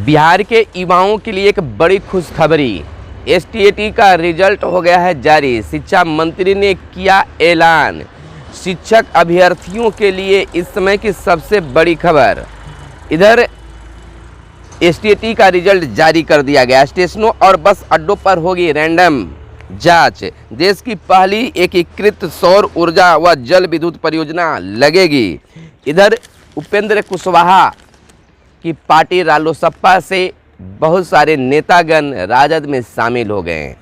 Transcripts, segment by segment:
बिहार के युवाओं के लिए एक बड़ी खुशखबरी। एसटीईटी का रिजल्ट हो गया है जारी। शिक्षा मंत्री ने किया ऐलान। शिक्षक अभ्यर्थियों के लिए इस समय की सबसे बड़ी खबर। इधर एसटीईटी का रिजल्ट जारी कर दिया गया। स्टेशनों और बस अड्डों पर होगी रैंडम जांच। देश की पहली एकीकृत सौर ऊर्जा व जल विद्युत परियोजना लगेगी। इधर उपेंद्र कुशवाहा की पार्टी रालोसपा से बहुत सारे नेतागण राजद में शामिल हो गए हैं।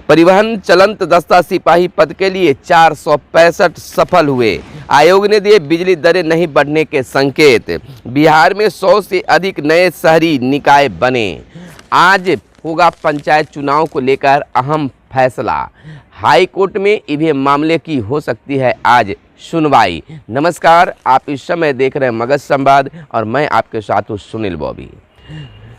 परिवहन चलंत दस्ता सिपाही पद के लिए 465 सफल हुए। आयोग ने दिए बिजली दरें नहीं बढ़ने के संकेत। बिहार में 100 से अधिक नए शहरी निकाय बने। आज होगा पंचायत चुनाव को लेकर अहम फैसला। हाई कोर्ट में ईवीएम मामले की हो सकती है आज सुनवाई। नमस्कार, आप इस समय देख रहे हैं मगध संवाद और मैं आपके साथ हूँ सुनील बॉबी।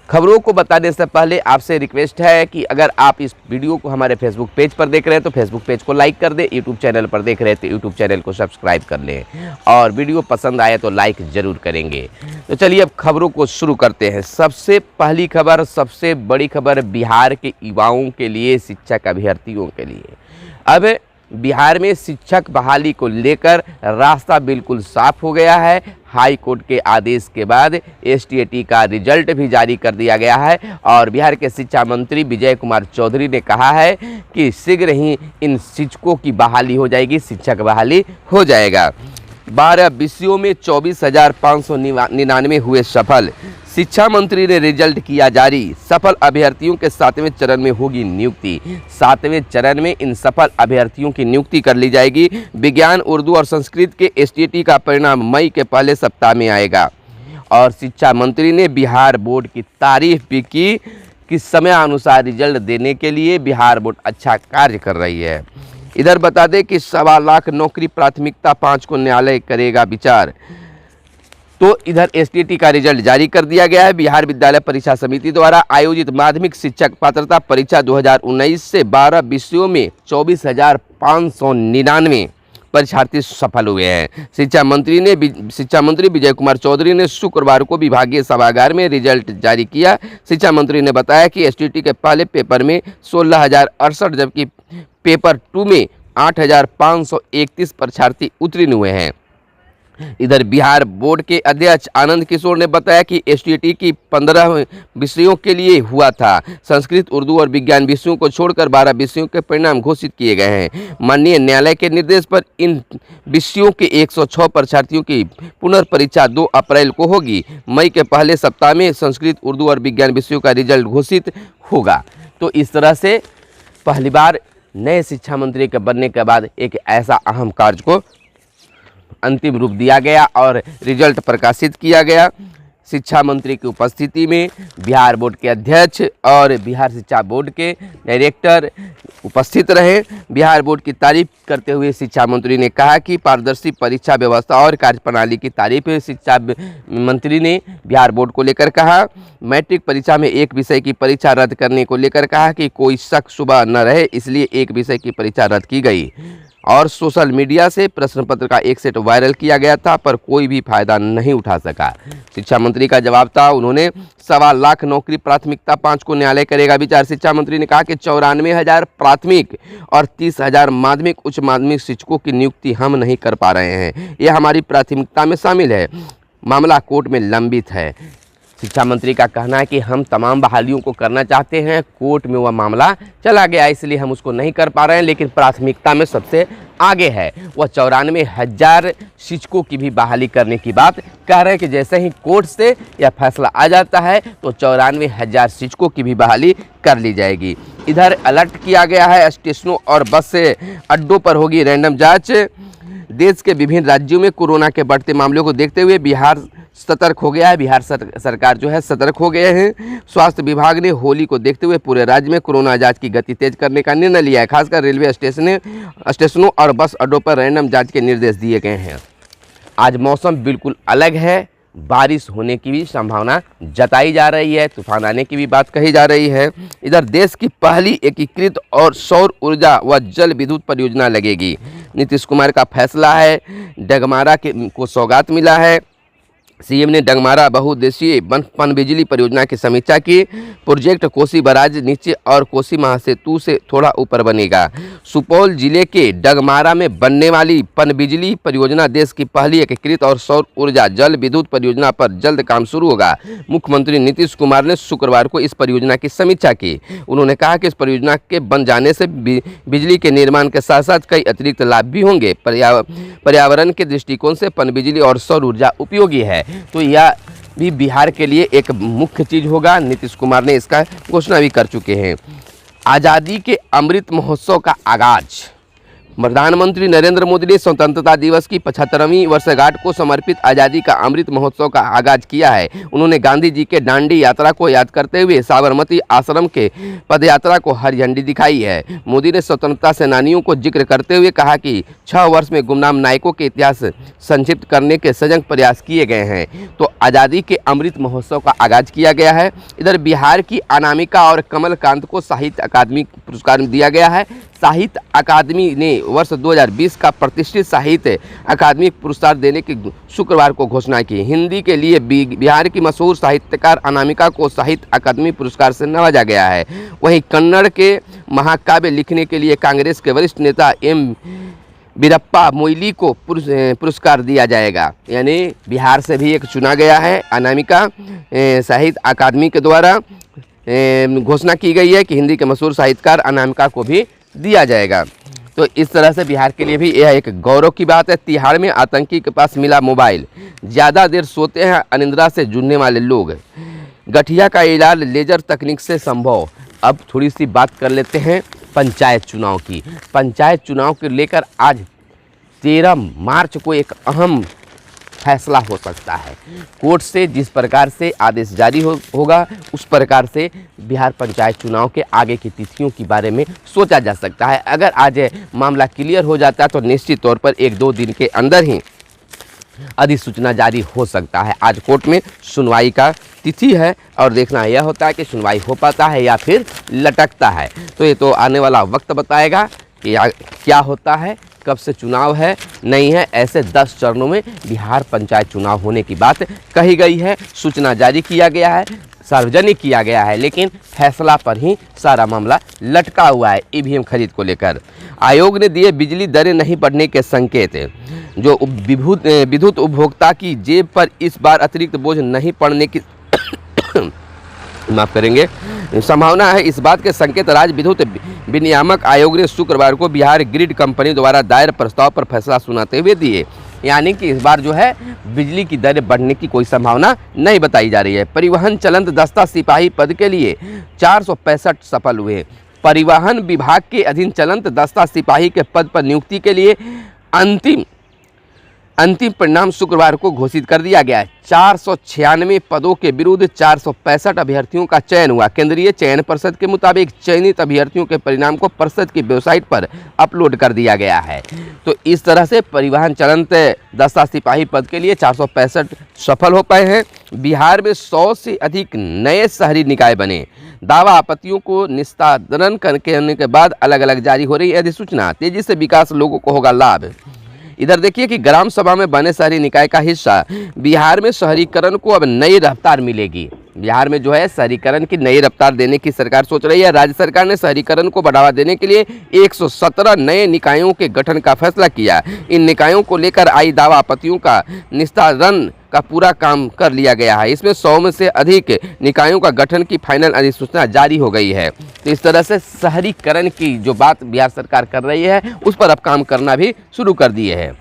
खबरों को बताने से पहले आपसे रिक्वेस्ट है कि अगर आप इस वीडियो को हमारे फेसबुक पेज पर देख रहे हैं तो फेसबुक पेज को लाइक कर दें, यूट्यूब चैनल पर देख रहे हैं तो यूट्यूब चैनल को सब्सक्राइब कर लें और वीडियो पसंद आए तो लाइक ज़रूर करेंगे। तो चलिए अब खबरों को शुरू करते हैं। सबसे पहली खबर, सबसे बड़ी खबर बिहार के युवाओं के लिए, शिक्षक अभ्यर्थियों के लिए। अब बिहार में शिक्षक बहाली को लेकर रास्ता बिल्कुल साफ हो गया है। हाई कोर्ट के आदेश के बाद एसटीईटी का रिजल्ट भी जारी कर दिया गया है और बिहार के शिक्षा मंत्री विजय कुमार चौधरी ने कहा है कि शीघ्र ही इन शिक्षकों की बहाली हो जाएगी, शिक्षक बहाली हो जाएगा। 12 विषयों में 24,599 हुए सफल। शिक्षा मंत्री ने रिजल्ट किया जारी। सफल अभ्यर्थियों के 7वें चरण में होगी नियुक्ति। 7वें चरण में इन सफल अभ्यर्थियों की नियुक्ति कर ली जाएगी। विज्ञान, उर्दू और संस्कृत के एसटीईटी का परिणाम मई के पहले सप्ताह में आएगा। और शिक्षा मंत्री ने बिहार बोर्ड की तारीफ भी की कि समय अनुसार रिजल्ट देने के लिए बिहार बोर्ड अच्छा कार्य कर रही है। इधर बता दें कि 1.25 लाख नौकरी प्राथमिकता 5 को न्यायालय करेगा विचार। तो इधर एसटीईटी का रिजल्ट जारी कर दिया गया है। बिहार विद्यालय परीक्षा समिति द्वारा आयोजित माध्यमिक शिक्षक पात्रता परीक्षा 2019 से 12 विषयों में 24,599 परीक्षार्थी सफल हुए हैं। शिक्षा मंत्री विजय कुमार चौधरी ने शुक्रवार को विभागीय सभागार में रिजल्ट जारी किया। शिक्षा मंत्री ने बताया कि एसटीईटी के पहले पेपर में 16,068 जबकि पेपर 2 में 8,531 परीक्षार्थी उत्तीर्ण हुए हैं। इधर बिहार बोर्ड के अध्यक्ष आनंद किशोर ने बताया कि एसटीईटी की 15 विषयों के लिए हुआ था। संस्कृत, उर्दू और विज्ञान विषयों को छोड़कर 12 विषयों के परिणाम घोषित किए गए हैं। माननीय न्यायालय के निर्देश पर इन विषयों के 106 परीक्षार्थियों की पुनर्परीक्षा 2 अप्रैल को होगी। मई के पहले सप्ताह में संस्कृत, उर्दू और विज्ञान विषयों का रिजल्ट घोषित होगा। तो इस तरह से पहली बार नए शिक्षा मंत्री के बनने के बाद एक ऐसा अहम कार्य को अंतिम रूप दिया गया और रिजल्ट प्रकाशित किया गया। शिक्षा मंत्री की उपस्थिति में बिहार बोर्ड के अध्यक्ष और बिहार शिक्षा बोर्ड के डायरेक्टर उपस्थित रहे। बिहार बोर्ड की तारीफ करते हुए शिक्षा मंत्री ने कहा कि पारदर्शी परीक्षा व्यवस्था और कार्यप्रणाली की तारीफ शिक्षा मंत्री ने बिहार बोर्ड को लेकर कहा। मैट्रिक परीक्षा में एक विषय की परीक्षा रद्द करने को लेकर कहा कि कोई शक शुबह न रहे, इसलिए एक विषय की परीक्षा रद्द की गई। और सोशल मीडिया से प्रश्न पत्र का एक सेट वायरल किया गया था पर कोई भी फायदा नहीं उठा सका। शिक्षा मंत्री का जवाब था। उन्होंने 1.25 लाख नौकरी प्राथमिकता 5 को न्यायालय करेगा विचार। शिक्षा मंत्री ने कहा कि 94,000 प्राथमिक और 30,000 माध्यमिक उच्च माध्यमिक शिक्षकों की नियुक्ति हम नहीं कर पा रहे हैं। यह हमारी प्राथमिकता में शामिल है। मामला कोर्ट में लंबित है। शिक्षा मंत्री का कहना है कि हम तमाम बहालियों को करना चाहते हैं, कोर्ट में वह मामला चला गया इसलिए हम उसको नहीं कर पा रहे हैं, लेकिन प्राथमिकता में सबसे आगे है। वह 94,000 शिक्षकों की भी बहाली करने की बात कह रहे हैं कि जैसे ही कोर्ट से यह फैसला आ जाता है तो 94,000 शिक्षकों की भी बहाली कर ली जाएगी। इधर अलर्ट किया गया है। स्टेशनों और बस अड्डों पर होगी रैंडम जाँच। देश के विभिन्न राज्यों में कोरोना के बढ़ते मामलों को देखते हुए बिहार सतर्क हो गया है। बिहार सरकार जो है सतर्क हो गए हैं। स्वास्थ्य विभाग ने होली को देखते हुए पूरे राज्य में कोरोना जांच की गति तेज करने का निर्णय लिया है। खासकर रेलवे स्टेशनों और बस अड्डों पर रैंडम जांच के निर्देश दिए गए हैं। आज मौसम बिल्कुल अलग है। बारिश होने की भी संभावना जताई जा रही है, तूफान आने की भी बात कही जा रही है। इधर देश की पहली एकीकृत और सौर ऊर्जा व जल विद्युत परियोजना लगेगी। नीतीश कुमार का फैसला है। डगमारा को सौगात मिला है। सीएम ने डगमारा बहुउद्देशीय पनबिजली परियोजना की समीक्षा की। प्रोजेक्ट कोसी बराज नीचे और कोसी महासेतु से थोड़ा ऊपर बनेगा। सुपौल जिले के डगमारा में बनने वाली पनबिजली परियोजना देश की पहली एकीकृत और सौर ऊर्जा जल विद्युत परियोजना पर जल्द काम शुरू होगा। मुख्यमंत्री नीतीश कुमार ने शुक्रवार को इस परियोजना की समीक्षा की। उन्होंने कहा कि इस परियोजना के बन जाने से बिजली के निर्माण के साथ साथ कई अतिरिक्त लाभ भी होंगे। पर्यावरण के दृष्टिकोण से पनबिजली और सौर ऊर्जा उपयोगी है, तो यह भी बिहार के लिए एक मुख्य चीज़ होगा। नीतीश कुमार ने इसका घोषणा भी कर चुके हैं। आज़ादी के अमृत महोत्सव का आगाज। प्रधानमंत्री नरेंद्र मोदी ने स्वतंत्रता दिवस की 75वीं वर्षगांठ को समर्पित आज़ादी का अमृत महोत्सव का आगाज किया है। उन्होंने गांधी जी के दांडी यात्रा को याद करते हुए साबरमती आश्रम के पदयात्रा को हरी झंडी दिखाई है। मोदी ने स्वतंत्रता सेनानियों को जिक्र करते हुए कहा कि 6 वर्ष में गुमनाम नायकों के इतिहास संक्षिप्त करने के सजग प्रयास किए गए हैं। तो आज़ादी के अमृत महोत्सव का आगाज किया गया है। इधर बिहार की अनामिका और कमलकांत को साहित्य अकादमी पुरस्कार दिया गया है। साहित्य अकादमी ने वर्ष 2020 का प्रतिष्ठित साहित्य अकादमी पुरस्कार देने की शुक्रवार को घोषणा की। हिंदी के लिए बिहार की मशहूर साहित्यकार अनामिका को साहित्य अकादमी पुरस्कार से नवाजा गया है। वहीं कन्नड़ के महाकाव्य लिखने के लिए कांग्रेस के वरिष्ठ नेता एम वीरप्पा मोइली को पुरस्कार दिया जाएगा। यानी बिहार से भी एक चुना गया है अनामिका। साहित्य अकादमी के द्वारा घोषणा की गई है कि हिंदी के मशहूर साहित्यकार अनामिका को भी दिया जाएगा। तो इस तरह से बिहार के लिए भी यह एक गौरव की बात है। तिहाड़ में आतंकी के पास मिला मोबाइल। ज़्यादा देर सोते हैं अनिद्रा से जूझने वाले लोग। गठिया का इलाज लेजर तकनीक से संभव। अब थोड़ी सी बात कर लेते हैं पंचायत चुनाव की। पंचायत चुनाव को लेकर आज 13 मार्च को एक अहम फैसला हो सकता है। कोर्ट से जिस प्रकार से आदेश जारी होगा उस प्रकार से बिहार पंचायत चुनाव के आगे की तिथियों के बारे में सोचा जा सकता है। अगर आज मामला क्लियर हो जाता है तो निश्चित तौर पर 1-2 दिन के अंदर ही अधिसूचना जारी हो सकता है। आज कोर्ट में सुनवाई का तिथि है और देखना यह होता है कि सुनवाई हो पाता है या फिर लटकता है। तो ये तो आने वाला वक्त बताएगा कि क्या होता है, कब से चुनाव है नहीं है। ऐसे 10 चरणों में बिहार पंचायत चुनाव होने की बात कही गई है। सूचना जारी किया गया है, सार्वजनिक किया गया है, लेकिन फैसला पर ही सारा मामला लटका हुआ है। ईवीएम खरीद को लेकर आयोग ने दिए बिजली दरें नहीं बढ़ने के संकेत। जो विद्युत उपभोक्ता की जेब पर इस बार अतिरिक्त बोझ नहीं पड़ने की माफ करेंगे संभावना है। इस बात के संकेत राज्य विद्युत विनियामक आयोग ने शुक्रवार को बिहार ग्रिड कंपनी द्वारा दायर प्रस्ताव पर फैसला सुनाते हुए दिए। यानी कि इस बार जो है बिजली की दरें बढ़ने की कोई संभावना नहीं बताई जा रही है। परिवहन चलंत दस्ता सिपाही पद के लिए 465 सफल हुए। परिवहन विभाग के अधीन चलंत दस्ता सिपाही के पद पर नियुक्ति के लिए अंतिम परिणाम शुक्रवार को घोषित कर दिया गया है। 496 पदों के विरुद्ध 465 अभ्यर्थियों का चयन हुआ। केंद्रीय चयन परिषद के मुताबिक चयनित अभ्यर्थियों के परिणाम को परिषद की वेबसाइट पर अपलोड कर दिया गया है। तो इस तरह से परिवहन चलंत दस्ता सिपाही पद के लिए 465 सफल हो पाए हैं। बिहार में 100 से अधिक नए शहरी निकाय बने। दावा आपत्तियों को निस्तारण करने के बाद अलग अलग जारी हो रही है अधिसूचना। तेजी से विकास लोगों को होगा लाभ। इधर देखिए कि ग्राम सभा में बने शहरी निकाय का हिस्सा बिहार में शहरीकरण को अब नई रफ्तार मिलेगी। बिहार में जो है शहरीकरण की नई रफ्तार देने की सरकार सोच रही है। राज्य सरकार ने शहरीकरण को बढ़ावा देने के लिए 117 नए निकायों के गठन का फैसला किया। इन निकायों को लेकर आई दावा आपत्तियों का निस्तारण का पूरा काम कर लिया गया है। इसमें 100 में से अधिक निकायों का गठन की फाइनल अधिसूचना जारी हो गई है। तो इस तरह से शहरीकरण की जो बात बिहार सरकार कर रही है उस पर अब काम करना भी शुरू कर दिए है।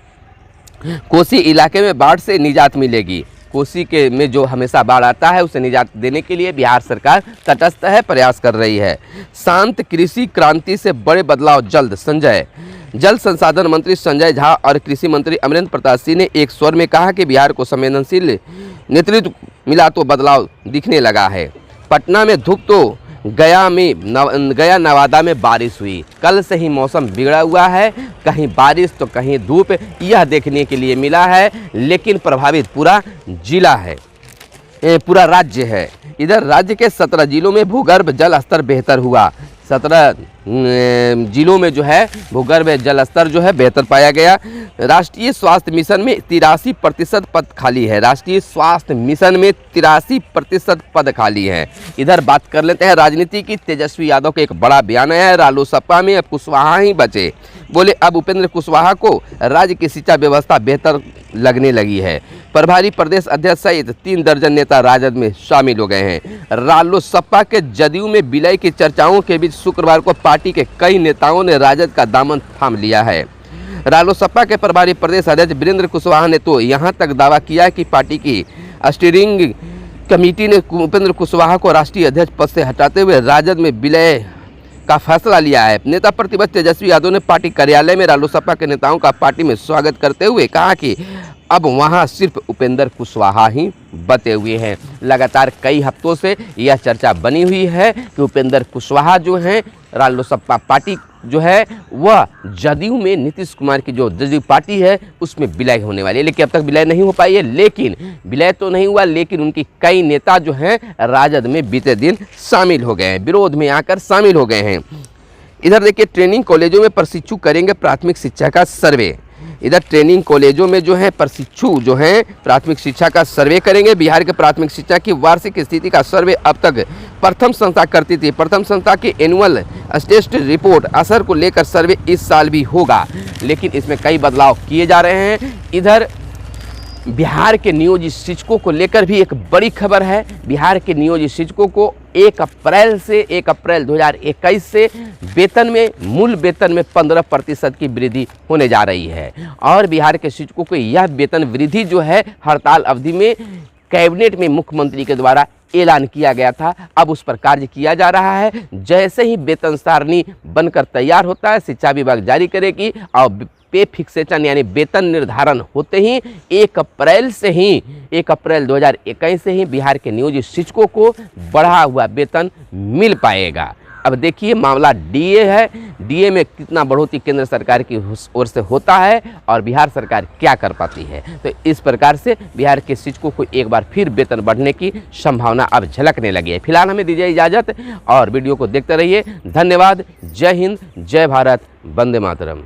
कोसी इलाके में बाढ़ से निजात मिलेगी। कोसी के में जो हमेशा बाढ़ आता है उसे निजात देने के लिए बिहार सरकार तटस्थ है, प्रयास कर रही है। शांत कृषि क्रांति से बड़े बदलाव जल्द। जल संसाधन मंत्री संजय झा और कृषि मंत्री अमरेंद्र प्रताप सिंह ने एक स्वर में कहा कि बिहार को संवेदनशील नेतृत्व मिला तो बदलाव दिखने लगा है। पटना में धूप तो गया नवादा में बारिश हुई। कल से ही मौसम बिगड़ा हुआ है, कहीं बारिश तो कहीं धूप, यह देखने के लिए मिला है। लेकिन प्रभावित पूरा जिला है, पूरा राज्य है। इधर राज्य के 17 जिलों में भूगर्भ जल स्तर बेहतर हुआ। 17 जिलों में जो है भूगर्भ जल स्तर जो है बेहतर पाया गया। राष्ट्रीय स्वास्थ्य मिशन में 83% पद खाली है। राष्ट्रीय स्वास्थ्य मिशन में 83% पद खाली है। इधर बात कर लेते हैं राजनीति की। तेजस्वी यादव का एक बड़ा बयान आया है, रालोसपा में अब कुशवाहा ही बचे। बोले अब उपेंद्र कुशवाहा को राज्य की शिक्षा व्यवस्था बेहतर लगने लगी है। प्रभारी प्रदेश अध्यक्ष सहित 3 दर्जन नेता राजद में शामिल हो गए हैं। रालोसपा के जदयू में विलय की चर्चाओं के बीच शुक्रवार को पार्टी के कई नेताओं ने राजद का दामन थाम लिया है। रालोसपा के प्रभारी प्रदेश अध्यक्ष वीरेंद्र कुशवाहा ने तो यहां तक दावा किया कि पार्टी की स्टीयरिंग कमेटी ने उपेंद्र कुशवाहा को राष्ट्रीय अध्यक्ष पद से हटाते हुए राजद में विलय का फैसला लिया है। नेता प्रतिपक्ष तेजस्वी यादव ने पार्टी कार्यालय में रालोसपा के नेताओं का पार्टी में स्वागत करते हुए कहा कि अब वहां सिर्फ उपेंद्र कुशवाहा ही बचे हुए हैं। लगातार कई हफ्तों से यह चर्चा बनी हुई है कि उपेंद्र कुशवाहा जो हैं रालोसपा पार्टी जो है वह जदयू में नीतीश कुमार की जो जदयू पार्टी है उसमें विलय होने वाली है, लेकिन अब तक विलय नहीं हो पाई है। लेकिन विलय तो नहीं हुआ, लेकिन उनकी कई नेता जो हैं राजद में बीते दिन शामिल हो गए हैं, विरोध में आकर शामिल हो गए हैं। इधर देखिए ट्रेनिंग कॉलेजों में प्रशिक्षु करेंगे प्राथमिक शिक्षा का सर्वे। इधर ट्रेनिंग कॉलेजों में जो है प्रशिक्षु जो हैं प्राथमिक शिक्षा का सर्वे करेंगे। बिहार के प्राथमिक शिक्षा की वार्षिक स्थिति का सर्वे अब तक प्रथम संस्था करती थी। प्रथम संस्था की एनुअल टेस्ट रिपोर्ट असर को लेकर सर्वे इस साल भी होगा, लेकिन इसमें कई बदलाव किए जा रहे हैं। इधर बिहार के नियोजित शिक्षकों को लेकर भी एक बड़ी खबर है। बिहार के नियोजित शिक्षकों को 1 अप्रैल 2021 से वेतन में मूल वेतन में 15% की वृद्धि होने जा रही है। और बिहार के शिक्षकों को यह वेतन वृद्धि जो है हड़ताल अवधि में कैबिनेट में मुख्यमंत्री के द्वारा ऐलान किया गया था, अब उस पर कार्य किया जा रहा है। जैसे ही वेतन सारणी बनकर तैयार होता है शिक्षा विभाग जारी करेगी और पे फिक्सेशन यानी वेतन निर्धारण होते ही 1 अप्रैल 2021 से ही बिहार के नियोजित शिक्षकों को बढ़ा हुआ वेतन मिल पाएगा। अब देखिए मामला डीए है, डीए में कितना बढ़ोतरी केंद्र सरकार की ओर से होता है और बिहार सरकार क्या कर पाती है। तो इस प्रकार से बिहार के शिक्षकों को एक बार फिर वेतन बढ़ने की संभावना अब झलकने लगी है। फिलहाल हमें दीजिए इजाज़त और वीडियो को देखते रहिए। धन्यवाद। जय हिंद, जय भारत, वंदे मातरम।